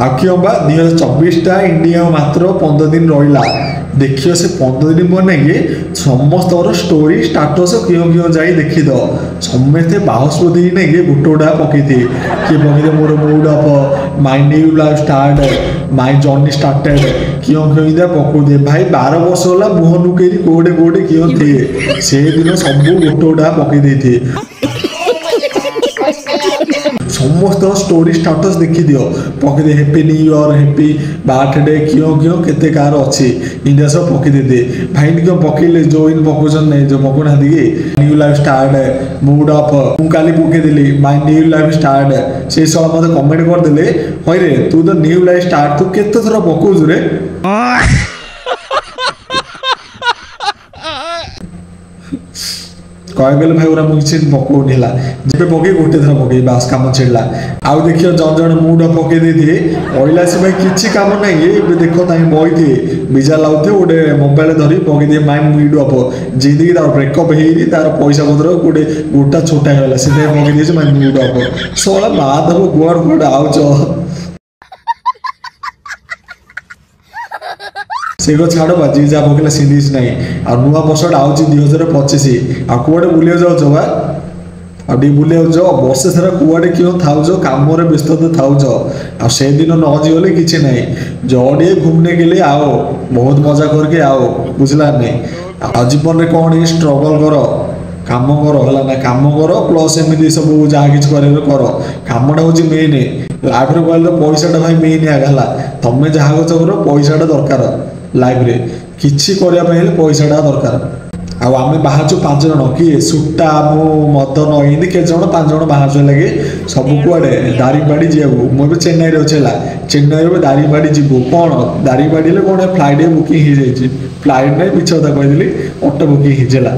आखिबा 2024 India मात्र 15 दिन रहा देखियो से 15 दिन पर नहीं समस्त स्टोरी स्टाटस क्यों क्यों जाई देखी दो समस्ते बाहस्पति नहीं गोटे गोटा पकई थे किए पकई मोर mood off my new life start my journey started क्यों क्यों दिया पकऊ दे भाई 12 वर्ष होला मुह लुकई कोड़े कोड़े क्यों थे से दिन सब गोटे गोटा पकई थे समस्त स्टोरी स्टाटस देखी दियो पकई दे happy new year happy birthday क्यों क्यों केते कार अच्छी इंडिया सब पकई दे दे भाई क्यों पकईले जो इन पकौन नहीं जो पकौना दी new life start mood off मु काली पकई देली माय न्यू लाइफ स्टार्ट से सब मत कमेंट कर देले होय रे तू तो न्यू लाइफ स्टार्ट तू केते थरा पकौज रे कहगले भाई ओरा मुझे पकौनी है जब पकई गोटे थर पकई बास कम छिड़ा आउ देखियो जन जन मुड पकई दे अइला से भाई किसी कम ना ये देख बही थे विजा लाउथे गोटे मोबाइल धरी पकई दिए माइंड मुड अफ जिंदगी तार ब्रेकअप हो तार पैसा पत्र गोटे गोटा छोटा होगा से पकई दिए माइंड मुड अफ सोला बात हम गुआड़ गुआड़ आउच से छाड़ बाजी जहाँ पकड़ा सीरीज नहीं आ नुआ वर्ष आउची 2025 आ कुआडे बुलिया जाऊच बा आगे बुलिया जाओ वर्षे सारा कुआडे क्यों थाउज काम व्यस्त थाउज आ से दिन न जीवले किसी नहीं जड़े घूमने के लिए आओ बहुत मजा करके आओ बुझला नहीं आ जीवन में कौन स्ट्रगल कर काम कर है ना काम कर प्लस एमती सब जहाँ कि कर कामटा हूँ मेन लाइफ रे कहले पैसाटा भाई मेन आगला तुम्हें जहाँ कुछ कर पैसाटा दरकार लाइफ रे किछि करिया पहिले पैसाटा दरकार आम बाहर 5 जन किए सुटा मु मदन एमती के जन 5 जन बाहर लगे सब कुआडे दारिंगबाड़ी जाऊ मुझे चेन्नई रे अच्छे चेन्नई रे दारिंगबाड़ी जीवु कौन दारिंगबाड़ी कौन फ्लाइट बुकिंग हो जाए फ्लाइट नहीं पिछ कथा कहदेली ऑटो बुकिंग होगा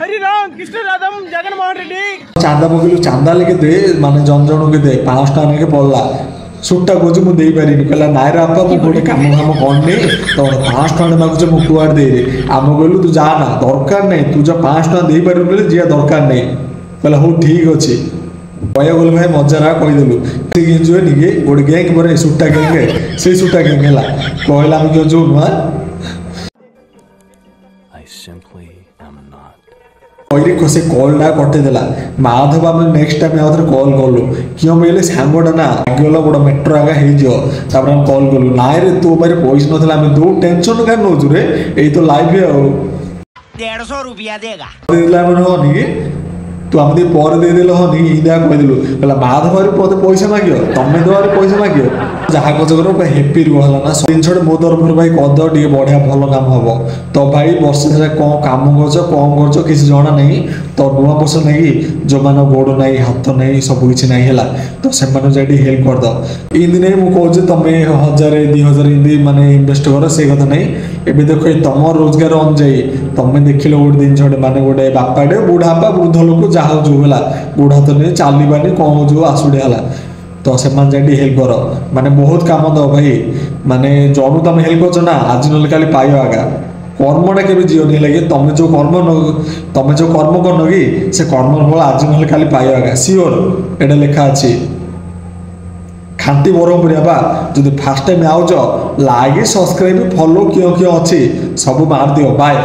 हरि राम कृष्ण राधम जगन मोहन रेड्डी चांदा पकड़ू चांदा लेके दे माने जन जन के दे 500 टका लेके पड़ला सुट्टा खोज मुझे पारि कहला नाई रापा मुझे गोटे कम काम करनी तो 500 टका मागुच मुझे कुआड़ दे आम कहलु तू जाना दरकार नहीं तू जो 500 टका दे पार जी दरकार नहीं कहला हो ठीक अच्छे कह गल भाई मजा कहीदेलु गेंजुए निके गोटे गैंग पर सुट्टा गैंग से सुट्टा गैंग है कहला आम क्यों जो नुआ से कॉलटा कटेदेला माधव आम नेक्स्ट टाइम आउ कॉल कलु क्यों बोले सांगटा ना आगे गोटे मेट्रो आगे हो कॉल कलु नाई रे तो पारे पैसा ना आम दो टेंशन क्या नौ रे यही तो लाइफ है 150 रुपया देगा हनी तू आम पर देदेल हनी इंदा कहीदेलु कहला माधव मत पैसा माग तुम्हें देवार पैसा माग जहाँ कच कर हेपी रुहला ना जिन मो तरफ भाई कद टे बढ़िया भल काम हम तो भाई वर्ष सारा कौन काम कर किसी जना नहीं तो नुआ वर्ष नहीं जो मान गोड़ नहीं हाथ नहीं सब किसी नहीं है तो से हेल्प कर दो इन नहीं मुझे तुम्हें 1000-2000 इमती माने इन्वेस्ट कर से कथा नहीं एवं देख तुम रोजगार अनुजाई तुम्हें देख लो गोटे जिन माने गोटे बापाटे बुढ़ापा वृद्ध लोक जहाँ जो है बुढ़ा तो नहीं चलवानी कौन जो आसुड़े है तो से हेल्प कर माने बहुत काम दो भाई माने जनु तुम हेल्प कर ना आज ना काली पाइब आगा कर्मटा के जीवन लगे तुम जो कर्म करन कि से कर्म फल आज ना काली पाइब आगा सियोर एटा लिखा अच्छी खांटी बरहपुरिया बा जो fast time ouch like subscribe follow क्यों क्यों अच्छी सब मार दियो बाय।